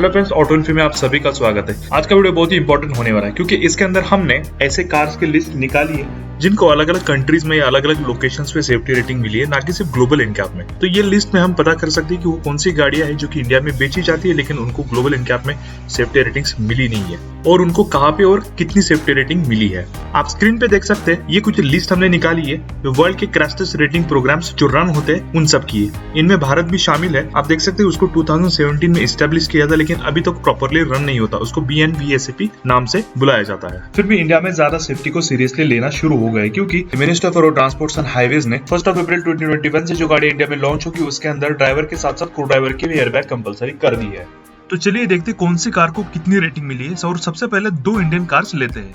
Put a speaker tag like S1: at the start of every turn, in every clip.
S1: Hello friends, auto info में आप सभी का स्वागत है। आज का वीडियो बहुत ही इंपॉर्टेंट होने वाला है क्योंकि इसके अंदर हमने ऐसे कार्स की लिस्ट निकाली है जिनको अलग अलग कंट्रीज में या अलग अलग लोकेशंस पे सेफ्टी रेटिंग मिली है, ना कि सिर्फ ग्लोबल एनकैप में। तो ये लिस्ट में हम पता कर सकते हैं कि वो कौन सी गाड़ियां हैं जो कि इंडिया में बेची जाती है लेकिन उनको ग्लोबल एनकैप में सेफ्टी रेटिंग्स मिली नहीं है, और उनको कहाँ पे और कितनी सेफ्टी रेटिंग मिली है। आप स्क्रीन पे देख सकते हैं, ये कुछ लिस्ट हमने निकाली है वर्ल्ड के क्रैश टेस्ट रेटिंग प्रोग्राम्स जो रन होते हैं उन सब की है। इनमें भारत भी शामिल है। आप देख सकते हैं उसको 2017 में एस्टेब्लिश किया था, लेकिन अभी तक प्रॉपर्ली रन नहीं होता। उसको BNBSAP नाम से बुलाया जाता है। फिर भी इंडिया में ज्यादा सेफ्टी को सीरियसली लेना शुरू हो गया क्योंकि minister for road transport and highways ने 1 अप्रैल 2021 से जो गाड़ी इंडिया में लॉन्च होगी उसके अंदर ड्राइवर के साथ साथ को ड्राइवर की भी एयरबैग कंपलसरी कर दी है। तो चलिए देखते कौन सी कार को कितनी रेटिंग मिली है। और सबसे पहले 2 इंडियन कार्स लेते हैं।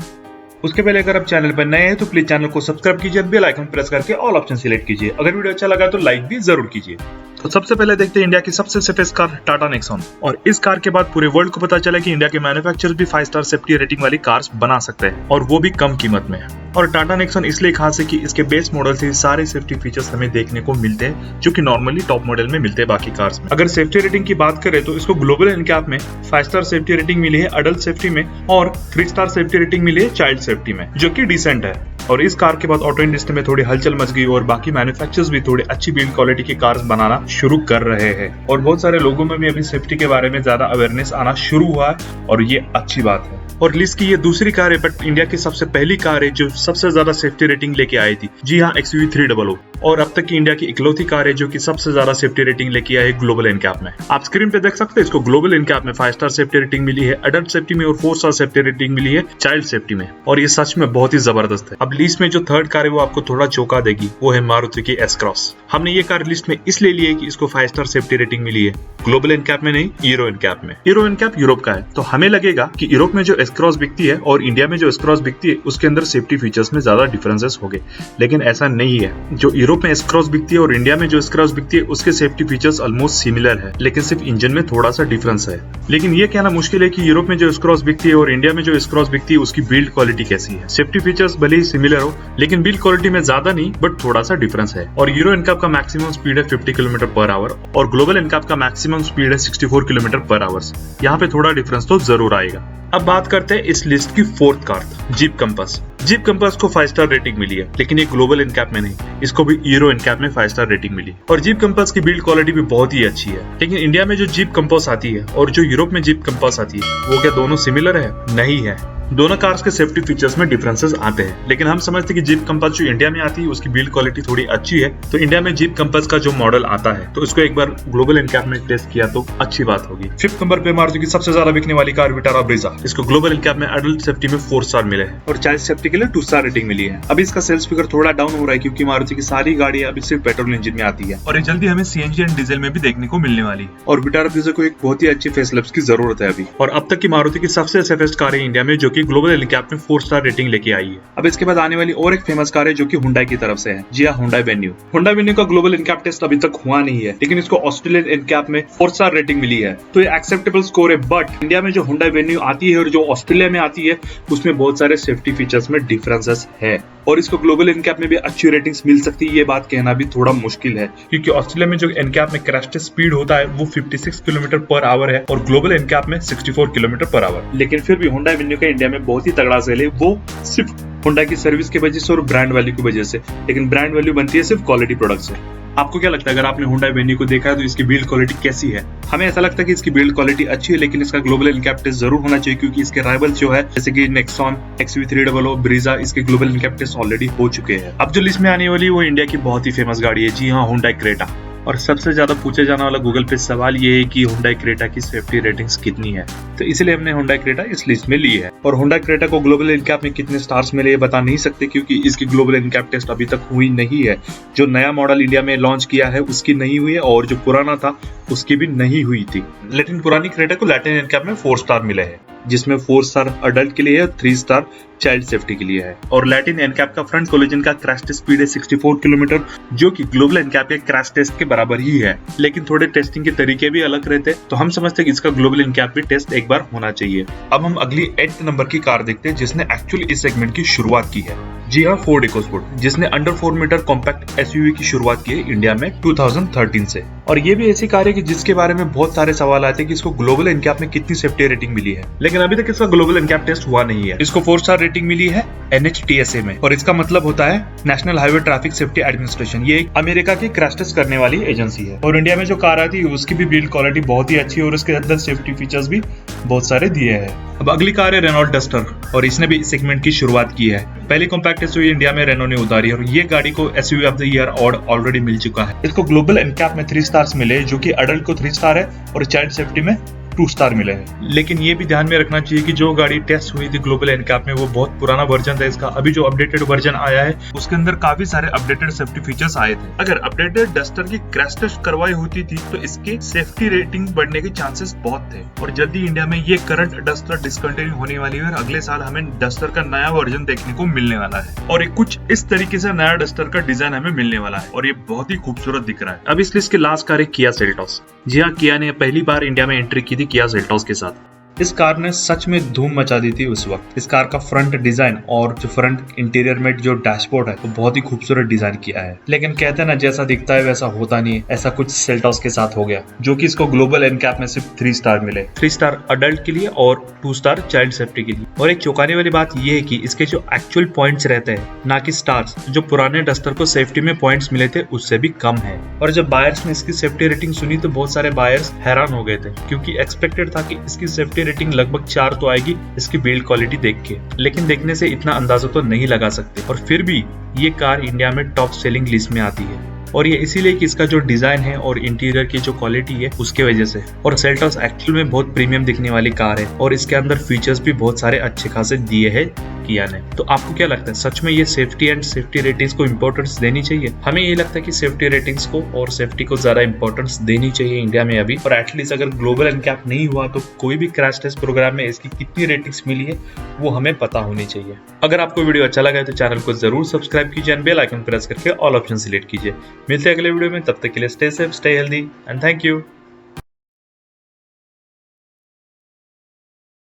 S1: उसके पहले अगर आप चैनल पर नए हैं तो प्लीज चैनल को सब्सक्राइब कीजिए, बेल आइकन प्रेस करके ऑल ऑप्शन सिलेक्ट कीजिए। अगर वीडियो अच्छा लगा तो लाइक भी जरूर कीजिए। तो सबसे पहले देखते हैं इंडिया की सबसे सेफेस्ट कार टाटा नेक्सॉन। और इस कार के बाद पूरे वर्ल्ड को पता चला कि इंडिया के मैन्युफैक्चरर्स भी 5 स्टार सेफ्टी रेटिंग वाली कार्स बना सकते हैं, और वो भी कम कीमत में। और टाटा नेक्सॉन इसलिए खास है कि इसके बेस मॉडल से सारे सेफ्टी फीचर्स हमें देखने को मिलते हैं जो कि नॉर्मली टॉप मॉडल में मिलते हैं बाकी कार्स में। अगर सेफ्टी रेटिंग की बात करें तो इसको ग्लोबल एनकैप में 5 स्टार सेफ्टी रेटिंग मिली है अडल्ट सेफ्टी में, और 3 स्टार सेफ्टी रेटिंग मिली है चाइल्ड सेफ्टी में, जो कि डिसेंट है। और इस कार के बाद ऑटो इंडस्ट्री में थोड़ी हलचल मच गई और बाकी मैन्युफैक्चरर्स भी थोड़ी अच्छी बिल्ड क्वालिटी की कार्स बनाना शुरू कर रहे हैं, और बहुत सारे लोगों में भी अभी सेफ्टी के बारे में ज्यादा अवेयरनेस आना शुरू हुआ है, और ये अच्छी बात है। और लिस्ट की ये दूसरी कार है, बट इंडिया की सबसे पहली कार है जो सबसे ज्यादा सेफ्टी रेटिंग लेके आई थी। जी हाँ, XUV300, और अब तक की इंडिया की इकलौती कार है जो कि सबसे ज्यादा सेफ्टी रेटिंग लेके आई है ग्लोबल एनकैप में। आप स्क्रीन पे देख सकते हैं, इसको ग्लोबल एनकैप में 5 स्टार सेफ्टी रेटिंग मिली है अडल्ट सेफ्टी में, और 4 स्टार सेफ्टी रेटिंग मिली है चाइल्ड सेफ्टी में, और ये सच में बहुत ही जबरदस्त है। अब लिस्ट में जो थर्ड कार है वो आपको थोड़ा चौंका देगी, वो है मारुति की S-Cross। हमने ये कार लिस्ट में इसलिए ली है कि इसको 5 स्टार सेफ्टी रेटिंग मिली है ग्लोबल एनकैप में नहीं, यूरो एनकैप में। यूरो एनकैप यूरोप का है, तो हमें लगेगा कि यूरोप में जो S-Cross बिकती है और इंडिया में जो S-Cross बिकती है उसके अंदर सेफ्टी फीचर्स में ज्यादा डिफरेंसेस होंगे, लेकिन ऐसा नहीं है। जो यूरोप में S-Cross बिकती है और इंडिया में जो S-Cross बिकती है उसके सेफ्टी फीचर्स ऑलमोस्ट सिमिलर है, लेकिन सिर्फ इंजन में थोड़ा सा डिफरेंस है। लेकिन ये कहना मुश्किल है कि यूरोप में जो S-Cross बिकती है और इंडिया में जो S-Cross बिकती है उसकी बिल्ड क्वालिटी कैसी है। सेफ्टी फीचर्स भले ही सिमिलर हो, लेकिन बिल्ड क्वालिटी में ज्यादा नहीं, बट थोड़ा सा डिफरेंस है। और यूरो एनकैप का मैक्सिमम स्पीड है 50 km/h और ग्लोबल एनकैप का मैक्सिमम स्पीड है 64 km/h। यहाँ पे थोड़ा डिफरेंस तो जरूर आएगा। अब बात करते हैं इस लिस्ट की 4th car, jeep compass. Jeep compass को 5 स्टार रेटिंग मिली है, लेकिन ये ग्लोबल एनकैप में नहीं, इसको भी यूरो एनकैप में 5 स्टार रेटिंग मिली। और जीप कंपास की बिल्ड क्वालिटी भी बहुत ही अच्छी है। लेकिन इंडिया में जो जीप कंपास आती है और जो यूरोप में जीप कंपास आती है, वो क्या दोनों सिमिलर है? नहीं है। दोनों कार्स के सेफ्टी फीचर्स में डिफरेंसेस आते हैं, लेकिन हम समझते हैं कि जीप कंपास जो इंडिया में आती है उसकी बिल्ड क्वालिटी थोड़ी अच्छी है, तो इंडिया में जीप कंपास का जो मॉडल आता है तो इसको एक बार ग्लोबल एनकैप में टेस्ट किया तो अच्छी बात होगी। 5th नंबर पे मारुति की सबसे ज्यादा बिकने वाली कार विटारा ब्रीजा। इसको ग्लोबल एनकैप में एडल्ट सेफ्टी में 4 स्टार मिले हैं और चाइल्ड सेफ्टी के लिए 2 स्टार रेटिंग मिली है। अभी इसका सेल्स फिगर थोड़ा डाउन हो रहा है क्योंकि मारुति की सारी गाड़ियां अभी सिर्फ पेट्रोल इंजन में आती है, और ये जल्दी हमें CNG एंड डीजल में भी देखने को मिलने वाली है। और विटारा ब्रीजा को एक बहुत ही अच्छी फेसलिफ्ट की जरूरत है अभी। और अब तक की मारुति की सबसे सेफेस्ट कार है इंडिया में जो की ग्लोबल एनकैप 4 स्टार रेटिंग लेके आई है। अब इसके बाद आने वाली और एक फेमस कार है जो कि हुंडई की तरफ से है। जी हाँ, हुंडई वेन्यू। हुंडई वेन्यू का ग्लोबल एनकैप टेस्ट अभी तक हुआ नहीं है, लेकिन इसको ऑस्ट्रेलियन एनकैप में 4 स्टार रेटिंग मिली है, तो ये एक्सेप्टेबल स्कोर है। बट इंडिया में जो हुंडई वेन्यू आती है और जो ऑस्ट्रेलिया में आती है उसमें बहुत सारे सेफ्टी फीचर्स में डिफरेंसेस है, और इसको ग्लोबल एनकैप में भी अच्छी रेटिंग्स मिल सकती है। ये बात कहना भी थोड़ा मुश्किल है क्योंकि ऑस्ट्रेलिया में जो एनकैप में क्रैश टेस्ट स्पीड होता है वो 56 km/h है और ग्लोबल एनकैप में 64 km/h। लेकिन फिर भी हुंडई वेन्यू का इंडिया में बहुत ही तगड़ा सेल है, वो सिर्फ हुंडई की सर्विस की वजह से और ब्रांड वैल्यू की वजह से। लेकिन ब्रांड वैल्यू बनती है सिर्फ क्वालिटी प्रोडक्ट से। आपको क्या लगता है, अगर आपने हुंडई वेन्यू को देखा है तो इसकी बिल्ड क्वालिटी कैसी है? हमें ऐसा लगता है कि इसकी बिल्ड क्वालिटी अच्छी है, लेकिन इसका ग्लोबल एनकैप टेस्ट जरूर होना चाहिए क्योंकि इसके राइवल्स जो है जैसे कि नेक्सॉन, XUV300, ब्रीजा, इसके ग्लोबल एनकैप टेस्ट ऑलरेडी हो चुके हैं। अब जो लिस्ट में आने वाली वो इंडिया की बहुत ही फेमस गाड़ी है। जी हाँ, हुंडई क्रेटा। और सबसे ज्यादा पूछे जाने वाला गूगल पे सवाल ये है कि हुंडई क्रेटा की सेफ्टी रेटिंग्स कितनी है, तो इसलिए हमने हुंडई क्रेटा इस लिस्ट में ली है। और हुंडई क्रेटा को ग्लोबल एनकैप में कितने स्टार्स मिले ये बता नहीं सकते क्योंकि इसकी ग्लोबल एनकैप टेस्ट अभी तक हुई नहीं है। जो नया मॉडल इंडिया में लॉन्च किया है उसकी नहीं हुई है, और जो पुराना था उसकी भी नहीं हुई थी। लेकिन पुरानी क्रेटा को लैटिन एनकैप में 4 स्टार मिले हैं, जिसमें 4 स्टार अडल्ट के लिए है, 3 स्टार चाइल्ड सेफ्टी के लिए है। और लैटिन एनकैप का फ्रंट कोलिजन का क्रैश टेस्ट स्पीड है 64 किलोमीटर, जो कि ग्लोबल एनकैप के क्रैश टेस्ट के बराबर ही है। लेकिन थोड़े टेस्टिंग के तरीके भी अलग रहते हैं, तो हम समझते हैं कि इसका ग्लोबल एनकैप भी टेस्ट एक बार होना चाहिए। अब हम अगली 8th नंबर की कार देखते हैं जिसने एक्चुअली इस सेगमेंट की शुरुआत की है। जी हाँ, फोर्ड इकोस्पोर्ट, जिसने अंडर 4 मीटर कॉम्पैक्ट SUV की शुरुआत की है इंडिया में 2013 से। और ये भी ऐसी कार है कि जिसके बारे में बहुत सारे सवाल आते हैं कि इसको ग्लोबल एनकैप में कितनी सेफ्टी रेटिंग मिली है, लेकिन अभी तक इसका ग्लोबल एनकैप टेस्ट हुआ नहीं है। इसको 4 स्टार रेटिंग मिली है NHTSA में, और इसका मतलब होता है national highway traffic safety administration. ये एक अमेरिका की क्रैश टेस्ट करने वाली एजेंसी है। और इंडिया में जो कार आई थी उसकी भी बिल्ड क्वालिटी बहुत ही अच्छी है और उसके अंदर सेफ्टी फीचर्स भी बहुत सारे दिए हैं। अब अगली कार है रेनॉल्ट डस्टर, और इसने भी इस सेगमेंट की शुरुआत की है। पहली कॉम्पैक्ट एसयूवी इंडिया में रेनो ने उतारी और ये गाड़ी को SUV of the year award already मिल चुका है। इसको ग्लोबल एनकैप में 3 स्टार्स मिले, जो कि अडल्ट को 3 स्टार है और चाइल्ड सेफ्टी में 2 स्टार मिले हैं। लेकिन ये भी ध्यान में रखना चाहिए कि जो गाड़ी टेस्ट हुई थी ग्लोबल एनकैप में वो बहुत पुराना वर्जन था इसका। अभी जो अपडेटेड वर्जन आया है उसके अंदर काफी सारे अपडेटेड सेफ्टी फीचर्स आए थे। अगर अपडेटेड डस्टर की क्रैश टेस्ट करवाई होती थी तो इसकी सेफ्टी रेटिंग बढ़ने के चांसेस बहुत थे। और जल्दी इंडिया में ये करंट डस्टर डिसकंटिन्यू होने वाली है और अगले साल हमें डस्टर का नया वर्जन देखने को मिलने वाला है। और कुछ इस तरीके से नया डस्टर का डिजाइन हमें मिलने वाला है और ये बहुत ही खूबसूरत दिख रहा है। अब इस लिस्ट की लास्ट कार है किया सेल्टॉस। जी हाँ, किया ने पहली बार इंडिया में एंट्री की थी किया सेल्टॉस के साथ। इस कार ने सच में धूम मचा दी थी उस वक्त। इस कार का फ्रंट डिजाइन और जो फ्रंट इंटीरियर में जो डैशबोर्ड है वो बहुत ही खूबसूरत डिजाइन किया है। लेकिन कहते हैं ना, जैसा दिखता है वैसा होता नहीं है। ऐसा कुछ सेल्टॉस के साथ हो गया, जो कि इसको ग्लोबल एनकैप में सिर्फ 3 स्टार मिले। 3 स्टार अडल्ट के लिए और 2 स्टार चाइल्ड सेफ्टी के लिए। और एक चौंकाने वाली बात यह है कि इसके जो एक्चुअल पॉइंट्स रहते हैं, ना कि स्टार्स, जो पुराने डस्टर को सेफ्टी में पॉइंट्स मिले थे उससे भी कम है। और जब बायर्स ने इसकी सेफ्टी रेटिंग सुनी तो बहुत सारे बायर्स हैरान हो गए थे, क्योंकि एक्सपेक्टेड था कि इसकी सेफ्टी रेटिंग लगभग 4 तो आएगी इसकी बिल्ड क्वालिटी देख के। लेकिन देखने से इतना अंदाजा तो नहीं लगा सकते। और फिर भी ये कार इंडिया में टॉप सेलिंग लिस्ट में आती है, और ये इसीलिए कि इसका जो डिजाइन है और इंटीरियर की जो क्वालिटी है उसके वजह से। और सेल्टॉस एक्चुअल में बहुत प्रीमियम दिखने वाली कार है और इसके अंदर फीचर्स भी बहुत सारे अच्छे खासे दिए हैं किया ने। तो आपको क्या लगता है, सच में ये सेफ्टी एंड सेफ्टी रेटिंग्स को इंपॉर्टेंस देनी चाहिए? हमें ये लगता है कि सेफ्टी रेटिंग्स को और सेफ्टी को ज्यादा इंपॉर्टेंस देनी चाहिए इंडिया में अभी। और एटलीस्ट अगर ग्लोबल एनकैप नहीं हुआ तो कोई भी क्रैश टेस्ट प्रोग्राम में इसकी कितनी रेटिंग्स मिली है वो हमें पता होनी चाहिए। अगर आपको वीडियो अच्छा लगा है तो चैनल को जरूर सब्सक्राइब कीजिए एंड बेल आइकन प्रेस करके ऑल ऑप्शन सिलेक्ट कीजिए। मिलते हैं अगले वीडियो में, तब तक के लिए stay safe, stay healthy and thank you.